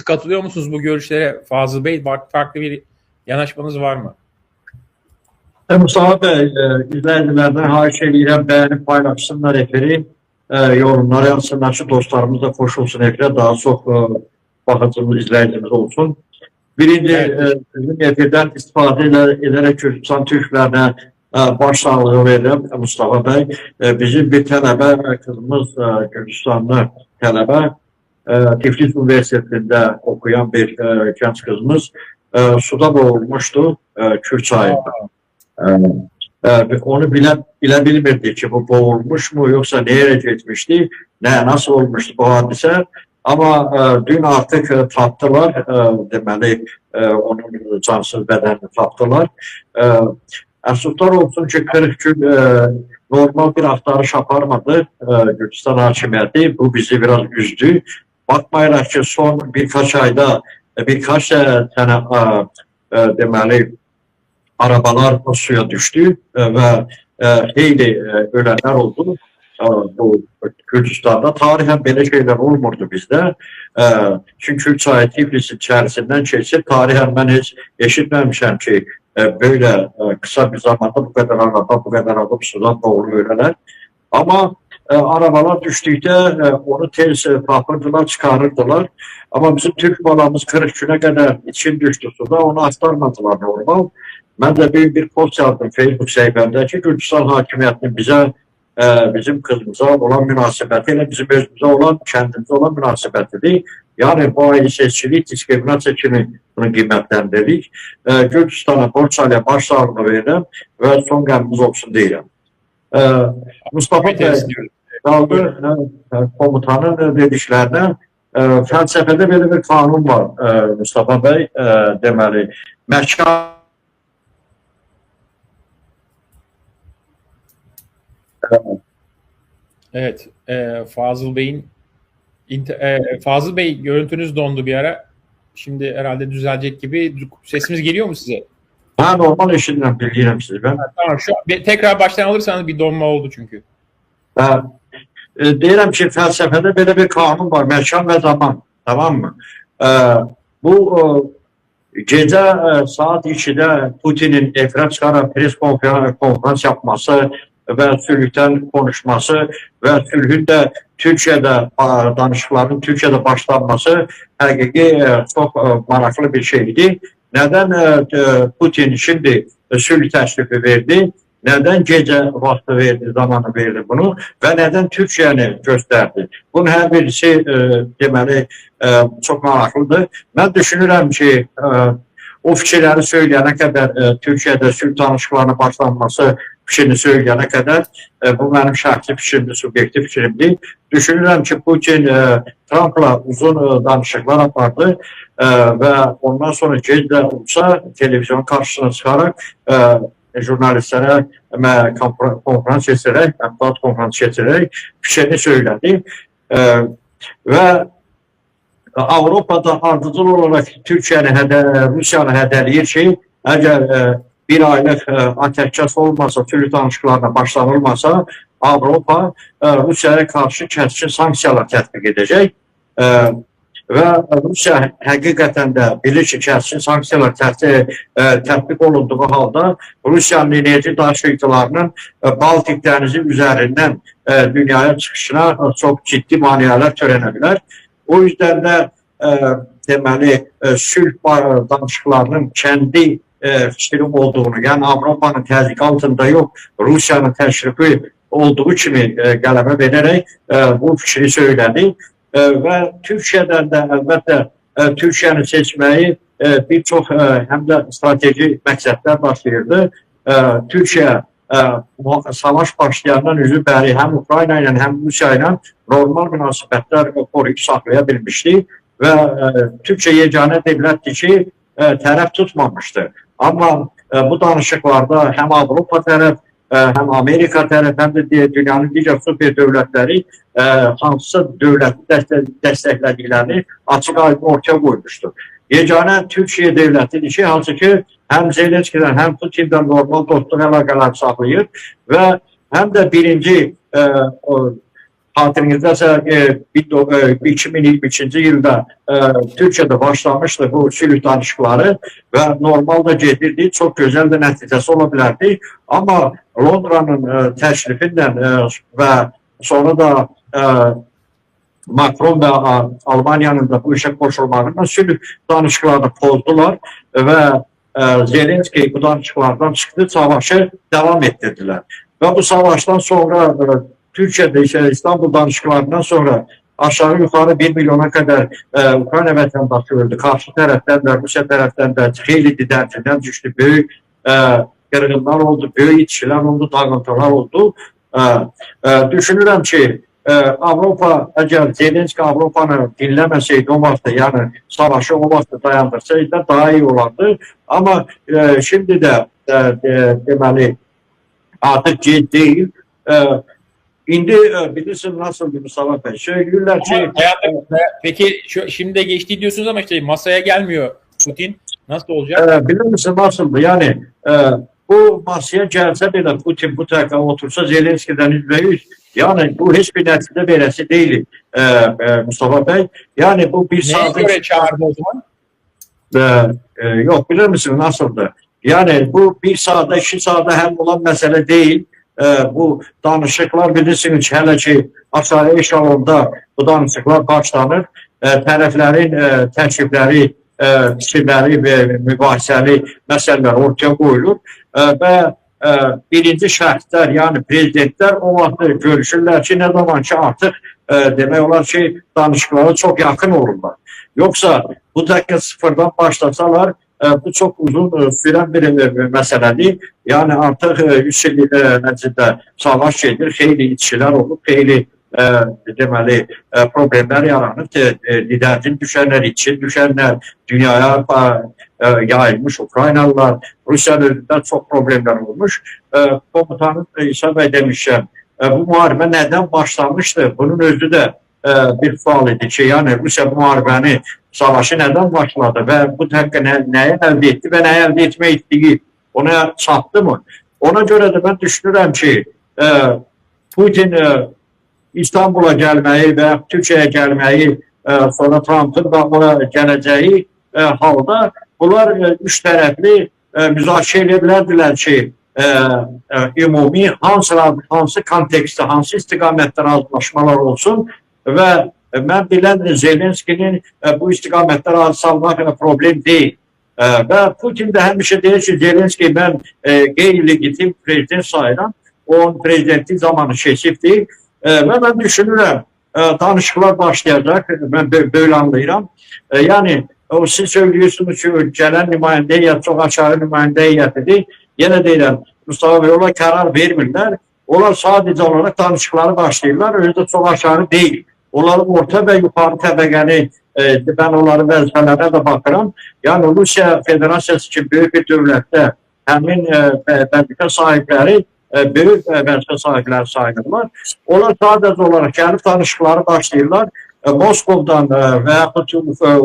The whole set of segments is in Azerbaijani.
katılıyor musunuz bu görüşlere? Fazıl Bey, farklı bir yanaşmanız var mı? Mustafa Bey, izleyicilerden hayiş edirəm, beğenip paylaşsınlar efiri, yorumlara yazsınlar ki dostlarımız da koşulsun efire, daha çok bakıcımız, izleyicimiz olsun. Birinci, Evet. bizim efirden istifade ederek Kürdistan Türklerine başsağlığı verirəm Mustafa Bey. Bizim bir tələbə kızımız, Kürdistanlı tələbə, Tiflis Üniversitesi'nde okuyan bir genç kızımız suda boğulmuştu Kürt çayında. Onu bile bilmirdi ki bu boğulmuş mu yoksa neye gitmişti, nasıl olmuştu bu hadise. Ama dün artık taptılar, demeli onun cansız bedenini taptılar. Əfsuslar olsun ki 40 gün normal bir axtarış aparmadı Gürcistan hakimiyyəti. Bu bizi biraz üzdü. Bakmayaraq ki son birkaç ayda birkaç tane demeli arabalar suya düştü ve heyli ölenler oldu. Bu Kürdistan'da tarihen böyle şeyler olmurdu bizde. Çünkü çay Tiflis'in içerisinden geçir. Tarihen ben hiç eşitmemişim ki böyle kısa bir zamanda bu kadar araba, bu kadar adam sudan boğuluyorlar. Ama arabalar düştükte onu tez tapırdılar, çıkarırdılar. Ama bizim Türk balamız 40 güne kadar için düştü suda, onu aktarmadılar normal. Ben de bir post yazdım Facebook sayfamda ki Kürdistan hakimiyyətinin bize bizim kızımıza olan münasibətiyle bizim özümüze olan, kendimize olan münasibətidir. Yani bu aile seçilik, diskriminasiya kimi bunu qiymətləndirdik. Kürdistana borç alıya başsağlığı verirəm ve son qəmimiz olsun deyirəm. Mustafa Bey kaldı komutanın dediklerine. Felsefede böyle bir kanun var Mustafa Bey, demeli. Mekan Evet, Fazıl Bey görüntünüz dondu bir ara. Şimdi herhalde düzelecek gibi. Sesimiz geliyor mu size? Ha, normal eşinden bilgiyim sizi ben. Tamam, şu an tekrar baştan alırsanız bir donma oldu çünkü. Deyirəm ki, felsefede böyle bir kanun var, mekan ve zaman, tamam mı? Bu gece saat 2'de Putin'in efrat çıkaran pres konferans yapması ve sülhten konuşması ve sülhün de Türkiye'de danışıkların Türkiye'de başlanması hakiki çok maraqlı bir şeydi. Neden Putin şimdi sülh təşrifi verdi? Neden gece vakti verdi, zamanı verdi bunu ve neden Türkiye'ni gösterdi? Bunun her birisi demeli çok maraqlıdır. Ben düşünürüm ki o fikirləri söyləyənə qədər Türkiye'de sülh danışıklarına başlanması fikrini söyləyənə qədər bu mənim şəxsi fikrimdir, subyektiv fikrimdir. Düşünürüm ki Putin Trump'la uzun danışıklar apardı ve ondan sonra gecə olsa televizyon karşısına çıkarak jurnalistlere konferans geçirerek, mətbuat konferansı geçirerek fikrini söyledi. Ve Avrupa'da ardıcıl olarak Rusiyanı hədələyir ki, eğer bir aylık ateşkes olmasa, sülh danışıklarına başlanılmasa, Avrupa Rusya'ya karşı keskin sanksiyalar tətbiq edecek. Ve Rusya hakikaten de bilir ki keskin sanksiyalar tətbiq olunduğu halda Rusya'nın enerji daşıyıcılarının Baltik denizi üzerinden dünyaya çıkışına çok ciddi maniyeler törənebilir. O yüzden de demeli sülh danışıklarının kendi fikri olduğunu, yani Avrupa'nın təzyiqi altında yok, Rusya'nın təşrifi olduğu kimi qələbə vererek bu fikri söyledi. Ve Türkiye'den de elbette Türkiye'nin seçmeyi birçok hem de strateji məqsədlər başlayırdı. Türkiye savaş başlayandan üzü bəri hem Ukrayna ile hem Rusya ile normal münasibətlər koruyup saxlaya bilmişdi ve Türkiye yeganə devlətdir ki tərəf tutmamıştı. Ama bu danışıklarda hem Avrupa tərəf, hem Amerika tərəf, hem de dünyanın digər süper dövlətləri hansısa dövləti dəstəklədiklərini açıq aydın ortaya koymuştu. Yeganə Türkiye devlətidir ki, hansı ki hem Zelenski'den hem Putin'den normal dostluq əlaqələr saxlayır ve hem de birinci Xatirinizdə 2022-ci ildə Türkiyədə başlamışdı bu sülh danışıqları və normalda gedirdi, çox gözəl də nəticəsi ola bilərdi. Amma Londranın təşrifindən və sonra da Macron və Almaniyanın da bu işə qoşulmağından sülh danışıqlarını pozdular və Zelenski bu danışıqlardan çıxdı, savaşı devam etdirdilər. Və bu savaşdan sonra Türkiyədə İstanbul danışıqlarından sonra aşağı yuxarı 1 milyona qədər Ukrayna vətəndaşı öldü. Qarşı tərəfdən də, Rusiya tərəfdən də xeyli didərcindən düşdü. Böyük qırğınlar oldu, böyük itişilər oldu, dağıntılar oldu. Düşünürəm ki, Avropa, əgər Zelenski Avropanı dinləməsəydi o vaxt, yəni savaşı o vaxt dayandırsaydı daha iyi olardı. Amma şimdi də deməli artıq gec deyil. İndi bilirsin nasıl bir Mustafa Bey, söylüyorlar ki... Peki şimdi de geçti diyorsunuz ama işte masaya gelmiyor Putin. Nasıl olacak? Bilir misin nasıldı? Yani bu masaya gelse bile Putin bu tarafa otursa Zelenski'den %100, yani bu hiçbir neticede veresi değil Mustafa Bey. Yani bu bir saat... Neye göre çağırdı o zaman? Yok, bilir misin nasıldı? Yani bu bir saate, 2 saate hem olan mesele değil. Bu danışıqlar bilirsiniz ki, hələ ki aşağı eşalonda bu danışıqlar başlanır. Tərəflərin təklifləri, fikirləri və mübahisəli məsələlər ortaya qoyulur və birinci şəxslər, yəni prezidentlər o vaxt görüşürlər ki, nə zaman ki artıq demək olar ki danışıqlara çox yaxın olurlar. Yoxsa bu dəqiqə sıfırdan başlasalar bu çok uzun süren bir məsələdir. Yani artık 100 il nəticədə savaş gedir, xeyli itişilər olub, xeyli deməli problemler yaranıb, liderin düşənlər, itişin düşənlər, dünyaya yayılmış Ukraynalılar, Rusiyanın önündə çok problemler olmuş. Komutanın İsa bəy demişəm, bu müharibə nədən başlamışdı? Bunun özü də bir sual idi ki, yani Rusiya bu müharibəni, savaşı nədən başladı və bu dəqiqə nəyə əldə etdi və nəyə əldə etmək etdiyi ona çatdı mı? Ona görə də mən düşünürəm ki, Putin İstanbul'a gəlməyi və Türkiyəyə gəlməyi, sonra Trump'ın da ona gələcəyi halda bunlar üç tərəfli müzakirə edə bilərdilər ki, ümumi hansı kontekstdə, hansı istiqamətdə razılaşmalar olsun və mən bilən Zelenskinin bu istiqamətdə razı salmaq problem deyil. Və Putin də həmişə deyir ki, Zelenski mən qeyri-legitim prezident sayıram, onun prezidentlik zamanı keçibdir və mən düşünürəm, danışıqlar başlayacaq, mən böyle anlayıram. Yəni, siz söylüyorsunuz ki, gələn nümayəndə heyət çox aşağı nümayəndə heyətidir. Yenə deyirəm, Mustafa Bey, onlar qərar vermirlər, onlar sadəcə olaraq danışıqları başlayırlar, özü çox aşağı deyil. Onların orta və yuxarı təbəqəni, mən onların vəzifələrə də baxıram. Yəni, Rusiya Federasiyası ki, böyük bir dövlətdə həmin vəzifə sahibləri, böyük vəzifə sahibləri sayılırlar. Onlar sadəcə olaraq gəlib danışıqları başlayırlar. Moskovdan və yaxud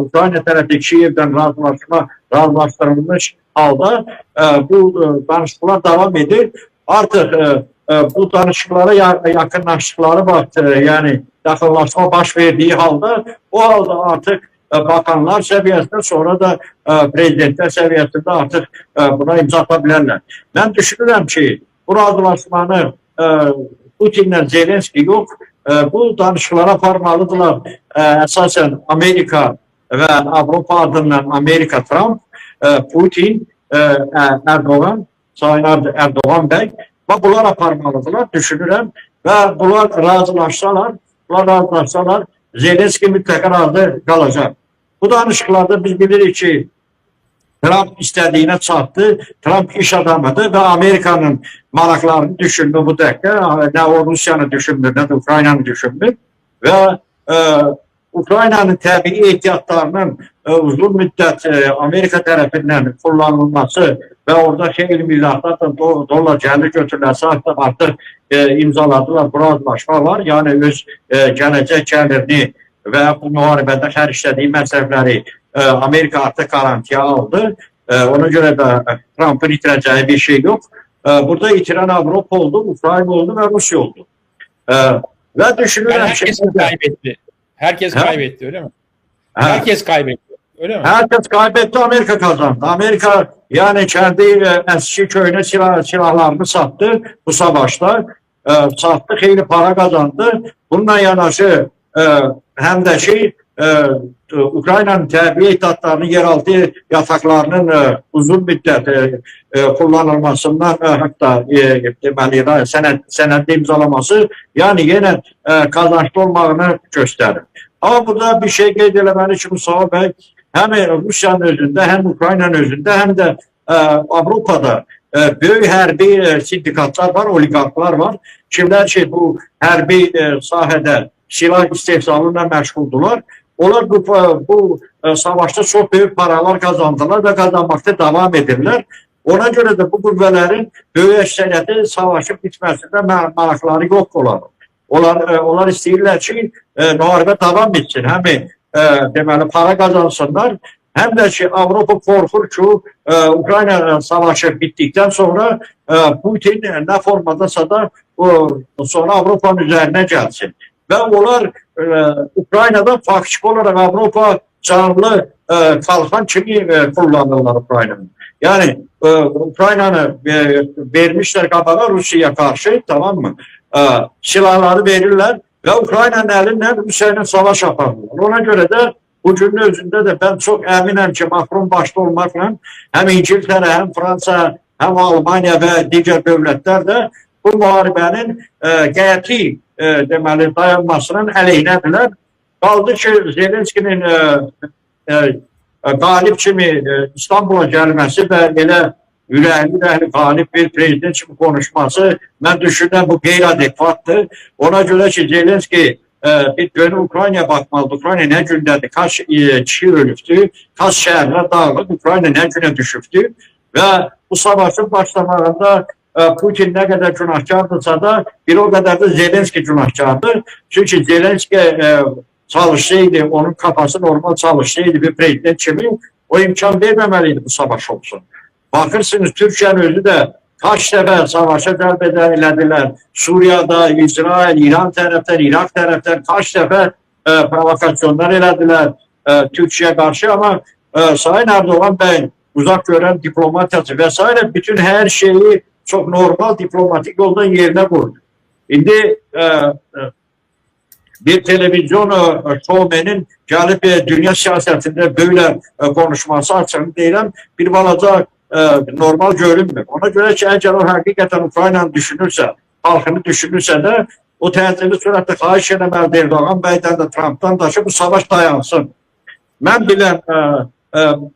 Ukrayna tərəfi Kiyevdən razılaşdırılmış halda bu danışıqlar davam edir. Artıq bu danışıqlara yaxınlaşdıqları vaxt, yəni yaxınlaşma baş verdiği halda, o halda artıq bakanlar səviyyəsində, sonra da prezidentlər səviyyəsində artıq buna imza ata bilərlər. Mən düşünürəm ki, bu razılaşmanı Putinlə Zelenski yox, bu danışıqlara aparmalıdırlar. Əsasən Amerika və Avropa adından Amerika Trump, Putin, Erdoğan, Sayın Erdoğan bəy, və bunlar aparmalıdırlar, düşünürəm. Və bunlar razılaşsalar, Zelenski mütləq razı qalacaq. Bu danışıqlarda biz bilirik ki, Trump istədiyinə çatdı, Trump iş adamıdır və Amerikanın maraqlarını düşünmür bu dəqiqə, nə o Rusiyanı düşünmür, nə də Ukraynanı düşünmür və Ukraynanın təbii ehtiyatlarının uzun müddət Amerika tərəfindən kullanılması və orada xeyli milyardlardan dollar gəlir götürüləsi artıq imzaladılar, bu razılaşma var. Yəni öz gələcək gəlirini və bu müharibədə xərclədiyi məsələləri Amerika artıq garantiya aldı. Ona görə də Trump'ın itirəcəyi bir şey yox. Burada itirən Avropa oldu, Ukrayna oldu və Rusiya oldu. Ve Yani düşünürüm herkes şimdi. kaybetti. Herkes Ha? kaybetti öyle mi? Ha. Herkes kaybetti. Öyle mi? Herkes kaybetti, Amerika kazandı. Amerika yani kendi eski köyüne silahlarını sattı bu savaşta. Sattı, xeyli para kazandı. Bununla yanaşı hem de Ukrayna'nın terbiye itatlarının yeraltı yataklarının uzun müddet kullanılmasından hatta deməli sənəddə imzalaması yani yine kazançlı olmağını gösterir. Ama burada bir şey qeyd eləməli ki, Mustafa bəy, hem Rusya'nın özünde, hem Ukrayna'nın özünde, hem de Avrupa'da büyük hərbi sindikatlar var, oligarklar var. Kimler ki bu hərbi sahədə silah istehsalıyla məşğuldular. Onlar bu savaşta çok büyük paralar kazandılar ve kazanmakta devam edirlər. Ona göre de bu qüvvələrin böyük əksəriyyəti savaşın bitməsində maraqları yox olar. Onlar istəyirlər ki, müharibə davam etsin. Hem deməli para kazansınlar, hem de ki Avrupa korkur ki Ukrayna savaşı bittikten sonra Putin ne formadasa da sonra Avrupa'nın üzerine gelsin. Ve onlar Ukrayna'da faktiki olarak Avrupa canlı kalkan kimi kullanırlar Ukrayna'nın. Yani Ukrayna'nı vermişler kabağa Rusya'ya karşı, tamam mı? Silahları verirler ve Ukrayna'nın elinden Rusya'yla savaş yaparlar. Ona göre de bu cümle özünde de ben çok eminim ki Macron başta olmakla hem İngiltere, hem Fransa, hem Almanya ve diğer devletler de bu muharibenin qəti deməli dayanmasının əleyhinədirlər. Qaldı ki Zelenskinin galip kimi İstanbul'a gelmesi ve elə ürəkli galip bir prezident kimi konuşması, ben düşünürəm bu qeyri-adekvatdır. Ona göre ki Zelenski bir dönü Ukrayna'ya bakmalıdır. Ukrayna ne gündədir, kaç kişi ölübdür, kaç şəhərlər dağılıb, Ukrayna ne güne düşübdür ve bu savaşın başlamağında Putin ne kadar günahkardırsa da bir o kadar da Zelenski günahkardır. Çünkü Zelenski çalışsaydı, onun kafası normal çalışsaydı bir prezident kimi o imkan vermemeliydi bu savaş olsun. Bakırsınız Türkiye'nin özü de kaç defa savaşa cəlb elədilər. Suriye'da, İsrail, İran taraftan, Irak taraftan kaç defa provokasyonlar elədilər Türkiye'ye karşı ama Sayın Erdoğan Bey uzak gören diplomatiyası vesaire bütün her şeyi çok normal diplomatik yoldan yerine koydu. Şimdi bir televizyon şovmenin gelip dünya siyasetinde böyle konuşması açığını deyirəm, bir balaca normal görünmür. Ona göre ki eğer o hakikaten Ukrayna'nı düşünürse, halkını düşünürse de o təcili sürətdə xahiş eləməlidir Erdoğan Bey'den de Trump'tan da ki bu savaş dayansın. Ben bilən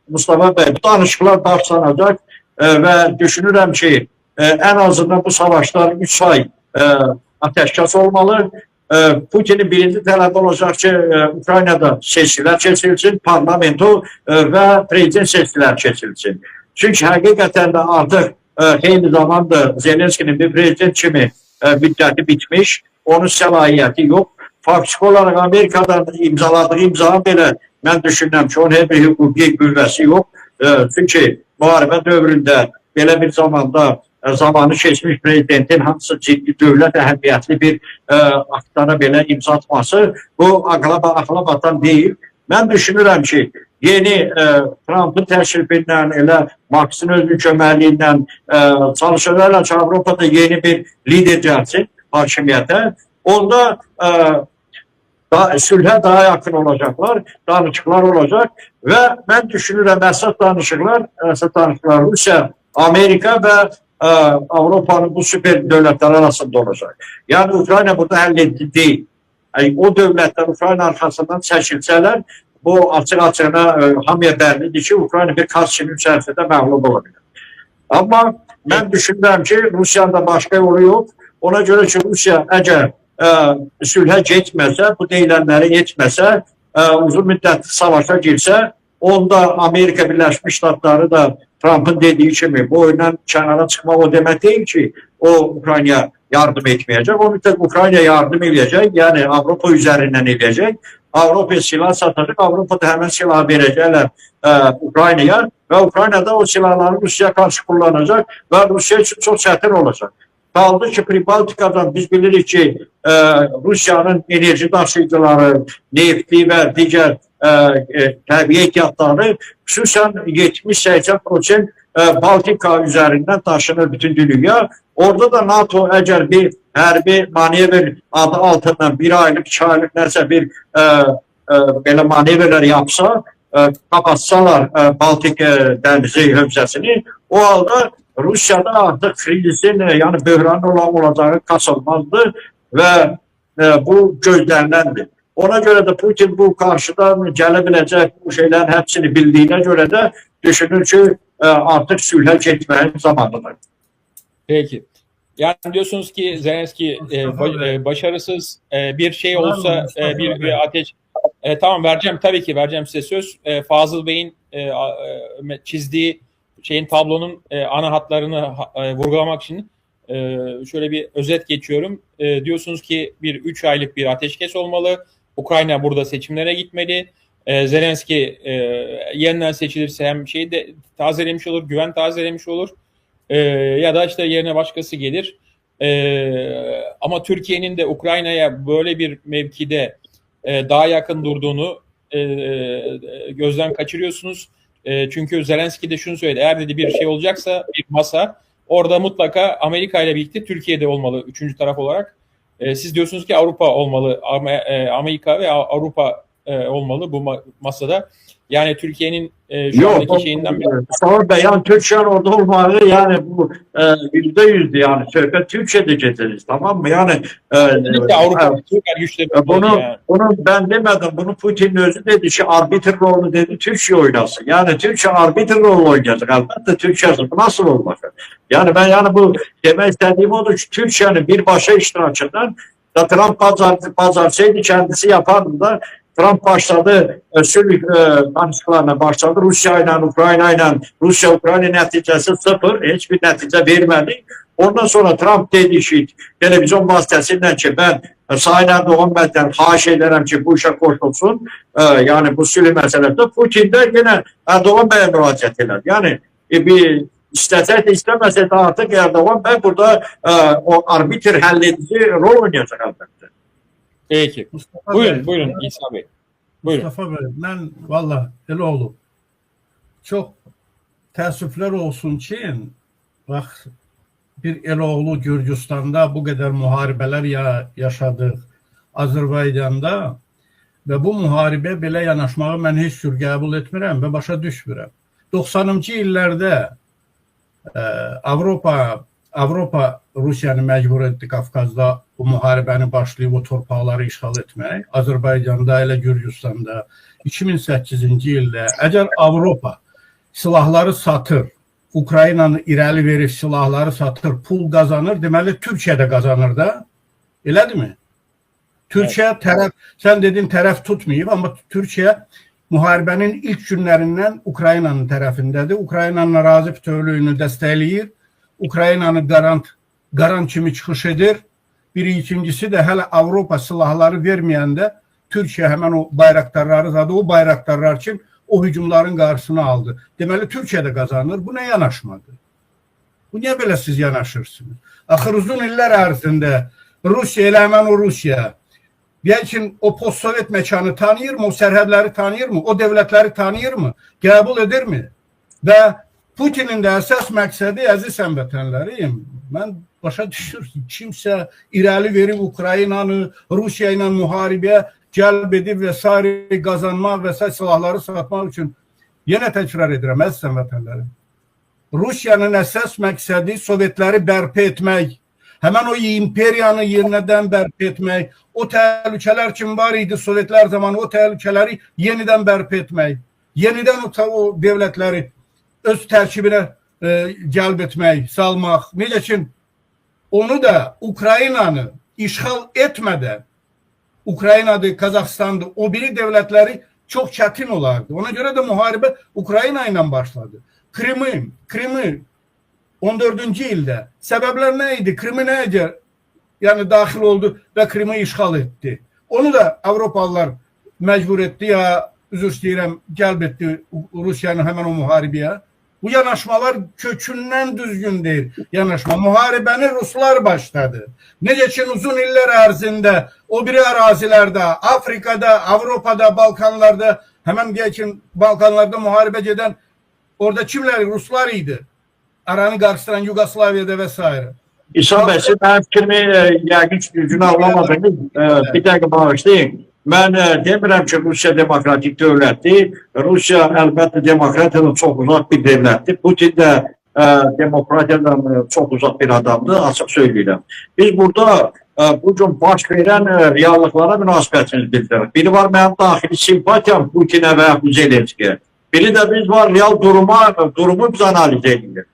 Mustafa Bey, bu danışıqlar başlanacak ve düşünürəm ki en azından bu savaşlar 3 ay ateşkes olmalı. Putin'in birinci tələbi olacak ki Ukrayna'da seçkiler keçirilsin, parlamento ve prezident seçkiler keçirilsin. Çünkü hakikaten de artık xeyli zamandır Zelenski'nin bir prezident kimi müddəti bitmiş, onun səlahiyyəti yok. Faktik olarak Amerika'dan imzaladığı imza belə mən düşünürəm ki, onun her bir hukuki qüvvəsi yok. Çünkü muharibə dövründə belə bir zamanı keçmiş prezidentin hansı ciddi dövlət əhəmiyyətli bir aktlara belə imza atması bu akla batan değil. Ben düşünürəm ki, yeni Trump'ın təşrifindən, elə Max'ın özünün köməkliyindən çalışırlarla ki, Avrupa'da yeni bir lider gəlsin hakimiyyətə. Onda sülhə daha yakın olacaklar, danışıklar olacak ve ben düşünürəm əsas danışıklar Rusya, Amerika ve Avrupa'nın bu süper devletler arasında olacak. Yani Ukrayna burada həlletdi değil. Yani o devletler Ukrayna arkasından çəkilsələr, bu açıq-açığına hamıya bəllidir ki, Ukrayna bir kaç yıl içerisinde məğlub olabilir. Ama ben düşünürəm ki, Rusya'da başka yolu yok. Ona göre ki, Rusya eğer sülhə getməsə, bu deyilənləri etməsə, uzun müddətli savaşa girsə, onda Amerika Birleşmiş Ştatları da Trump'ın dediği kimi bu oyundan kənara çıxmaq o demək değil ki, o Ukrayna'ya yardım etmeyecek. O müddət Ukrayna yardım edecek, yani Avrupa üzerinden edecek. Avrupa silah satacak, Avrupa'da hemen silah verecekler Ukrayna'ya ve Ukrayna'da o silahları Rusya karşı kullanacak ve Rusya için çok çətin olacak. Kaldı ki Pribaltikadan biz bilirik ki Rusiyanın enerji daşıyıcıları, nefti ve diğer təbii ehtiyatları xüsusən 70-80% Baltika üzerinden taşınır bütün dünya. Orada da NATO eğer bir hərbi manevr adı altından bir aylık, 2 aylık nəsə bir belə manevrlər yapsa, kapatsalar Baltik dənizi hövzəsini, o halda Rusya'da artık krizin yani böhran olacağı kaçınmazdı ve bu gözləniləndir. Ona göre de Putin bu karşıdan gelebilecek bu şeylerin hepsini bildiğine göre de düşünür ki artık sülhe gitmenin zamanıdır. Peki. Yani diyorsunuz ki Zelenski başarısız bir şey olsa bir ateş tamam vereceğim, tabii ki vereceğim size söz. Fazıl Bey'in çizdiği şeyin tablonun ana hatlarını vurgulamak için şöyle bir özet geçiyorum. Diyorsunuz ki 3 aylık bir ateşkes olmalı. Ukrayna burada seçimlere gitmeli. Zelenski yeniden seçilirse hem şeyi de tazelemiş olur, güven tazelemiş olur. Ya da işte yerine başkası gelir. Ama Türkiye'nin de Ukrayna'ya böyle bir mevkide daha yakın durduğunu gözden kaçırıyorsunuz. Çünkü Zelenski de şunu söyledi. Eğer dedi bir şey olacaksa bir masa, orada mutlaka Amerika ile birlikte Türkiye'de olmalı 3. taraf olarak. Siz diyorsunuz ki Avrupa olmalı, Amerika ve Avrupa olmalı bu masada. Yani Türkiye'nin şu andaki şeyinden bir... Sonra beyan Türkçen orada olmalı, yani bu %100'dü yani söhbət Türkçe'de geçeriz, tamam mı? Yani Avrupa süper güçleri bunu ben demedim, bunu Putin'in özü dedi ki arbitr rolü dedi Türkiye oynasın. Yani Türkiye arbitr rolü oynayacak, elbette Türkiye'si bu nasıl olacak? Yani ben yani bu demek istediğim odur ki Türkiye'nin bir başa iştirakından da Trump pazarsaydı kendisi yapardı da Trump başladı, sülh danışıklarına başladı. Rusya ile Ukrayna ile, Rusya-Ukrayna neticesi 0, hiçbir netice vermedi. Ondan sonra Trump dedi ki televizyon vasıtasıyla ki ben Sayın Erdoğan benden xahiş ederim ki bu işe koşulsun. Yani bu sülh meselesinde Putin de yine Erdoğan Bey'e müracaat eder. Yani bir istese de istemese de artık Erdoğan Bey burada o arbitr halledici rol oynayacak elbette. Peki. Buyurun İsa Bey. Buyurun. Mustafa Bey, ben valla elə olub. Çok təəssüflər olsun ki, bak bir Eloğlu Gürcistan'da bu kadar muharibeler yaşadık. Azerbaycan'da ve bu muharibə belə yanaşmağı mən heç cür qəbul etmirəm və başa düşmürəm. 90-cı illərdə Avropa Rusiyanı məcbur etdi Qafqazda bu müharibəni başlayıb o torpaqları işğal etmək. Azərbaycanda, elə Gürcüstanda 2008-ci ildə əgər Avropa silahları satır, Ukraynanı irəli verir, silahları satır, pul qazanır, deməli Türkiyə də qazanır da. Elədirmi? Türkiyə tərəf, sən dedin tərəf tutmayıb, amma Türkiyə müharibənin ilk günlərindən Ukraynanın tərəfindədir. Ukraynanın ərazi bütövlüyünü dəstəkləyir. Ukraynanı qarant kimi çıxış edir. İkincisi də hələ Avropa silahları verməyəndə Türkiyə həmən o bayraqdarları zadı, o bayraqdarlar üçün o hücumların qarşısını aldı. Deməli Türkiyə də qazanır. Bu nə yanaşmadır? Bu niyə belə siz yanaşırsınız? Axır uzun illər ərzində Rusiya elə həmən o Rusiya. Deyək o post-sovet məkanı tanıyırmı? O sərhədləri tanıyırmı? O devlətləri tanıyırmı? Qəbul edirmi? Və Putinin də əsas məqsədi, əziz həmvətənlərim, mən başa düşür ki, kimsə irəli verib Ukraynanı Rusiya ilə müharibəyə cəlb edib və s. qazanmaq və s. silahları satmaq üçün, yenə təkrar edirəm, əziz həmvətənlərim, Rusiyanın əsas məqsədi Sovetləri bərpa etmək, həmən o imperiyanı yenidən bərpa etmək, o təhlükələr kim var idi Sovetlər zamanı, o təhlükələri yenidən bərpa etmək, yenidən o devlətləri öz tərkibinə cəlb etmək, salmaq. Necə ki, onu da Ukraynanı işğal etmədən, Ukraynadır, Qazaxstandır, o biri devlətləri çox çətin olardı. Ona görə də müharibə Ukrayna ilə başladı. Krimi 14-cü ildə. Səbəblər nə idi? Krimi necə daxil oldu və Krimi işğal etdi. Onu da Avropalılar məcbur etdi, ya üzr istəyirəm, cəlb etdi Rusiyanı həmən o müharibəyə. Bu yanaşmalar kökündən düzgün deyil. Yanaşma müharibəni Ruslar başladı. Necə ki uzun illər ərzində o biri ərazilərdə, Afrikada, Avropada, Balkanlarda, həmən deyək ki Balkanlarda müharibə gedən orada kimlər? Ruslar idi. Aranı qarşılayan Yugoslaviyada və s. İsa bəy, siz mənim fikrimi yəqin düzgün anlamadınız. Bir dəqiqə bağışlayın. Mən demirəm ki, Rusiya demokratik dövlətdir. Rusiya əlbəttə demokratiyadan çox uzaq bir dövlətdir. Putin də demokratiyadan çox uzaq bir adamdır, açıq söyləyirəm. Biz burada bu gün baş verən reallıqlara münasibətimizi bildiririk. Biri var mənim daxili simpatiyam Putinə və Zelenskiyə. Biri də biz var real durumu biz analiz edirik.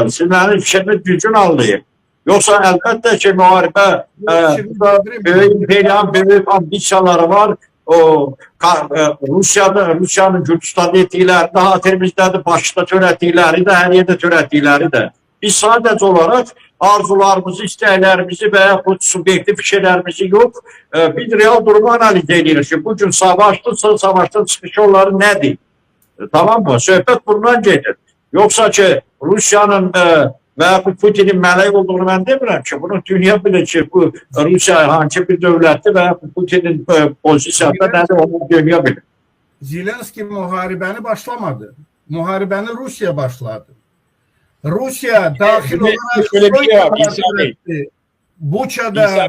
Siz mənim fikrimi düzgün anlayın. Yoxsa əlbəttə ki, müharibə böyük imperiyanın böyük ambisiyaları var. Rusiyanın Gürcistan'da etdikləri də xatirimizdə, Bakıda törətdikləri də, hər yerdə törətdikləri də. Biz sadəcə olaraq arzularımızı, istəklərimizi və yaxud subyektiv fikirlərimizi yox, biz real durumu analiz edirik ki, bugün savaşdırsa, savaşdan çıxış yolları nədir? Tamam mı? Söhbət bundan gedir. Yoxsa ki, Rusiyanın və Putinin mələk olduğunu mən demirəm ki, bunu dünya bilir ki, bu Rusiya hangi bir dövlətdir və Putinin pozisiyasında nədir, onu dünya bilir. Zelenski müharibəni başlamadı. Müharibəni Rusiya başladı. Rusiya daxil olarak Buça'da...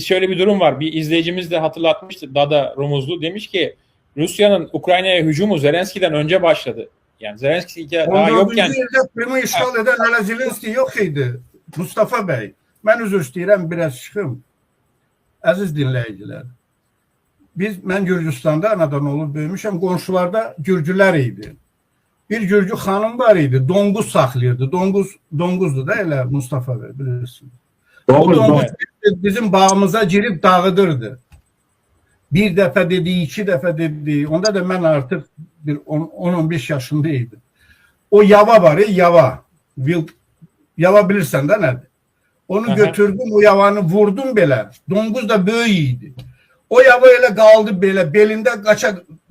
Şöyle bir durum var. Bir izleyicimiz de hatırlatmıştı. Dada Rumuzlu demiş ki Rusya'nın Ukrayna'ya hücumu Zelenski'den önce başladı. Yani Zelenski daha yokken... 14. ildə Krımı işgal eden hələ Zelenski yox idi. Mustafa bəy, mən üzr istəyirəm, biraz çıxım. Əziz dinləyicilər, mən Gürcüstanda anadan olub böyümüşəm, qonşularda Gürcülər idi. Bir Gürcü xanım var idi, donquz saxlayırdı. Donquzdur da elə Mustafa bəy, bilirsiniz. O donquz bizim bağımıza girib dağıdırdı. Bir dəfə dedi, iki dəfə dedi. Onda da mən artıq 10-15 yaşında idim. O yava var, yava. Yava bilirsən də nədir? Onu götürdüm, o yavanı vurdum belə. Donquz da böyük idi. O yava elə qaldı belə, belində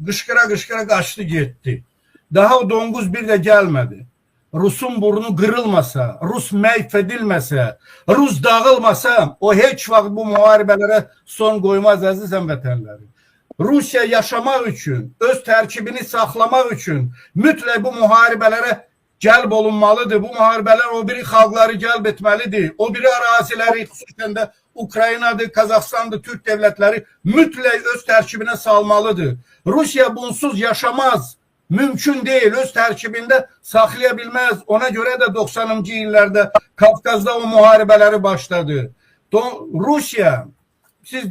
qışqıra qaçdı, getdi. Daha o donquz bir də gəlmədi. Rusun burnu qırılmasa, Rus məhv edilməsə, Rus dağılmasa, o heç vaxt bu müharibələrə son qoymaz, əziz həmvətənlərim. Rusiya yaşamaq üçün, öz tərkibini saxlamaq üçün mütləq bu müharibələrə cəlb olunmalıdır. Bu müharibələr o biri xalqları cəlb etməlidir. O biri əraziləri, xüsusən də Ukraynadır, Qazaxstandır, Türk dövlətləri mütləq öz tərkibinə salmalıdır. Rusiya bunsuz yaşamaz. Mümkün deyil, öz tərkibində saxlaya bilməz. Ona görə də 90-cı illərdə Kafkazda o müharibələri başladı. Rusiya, siz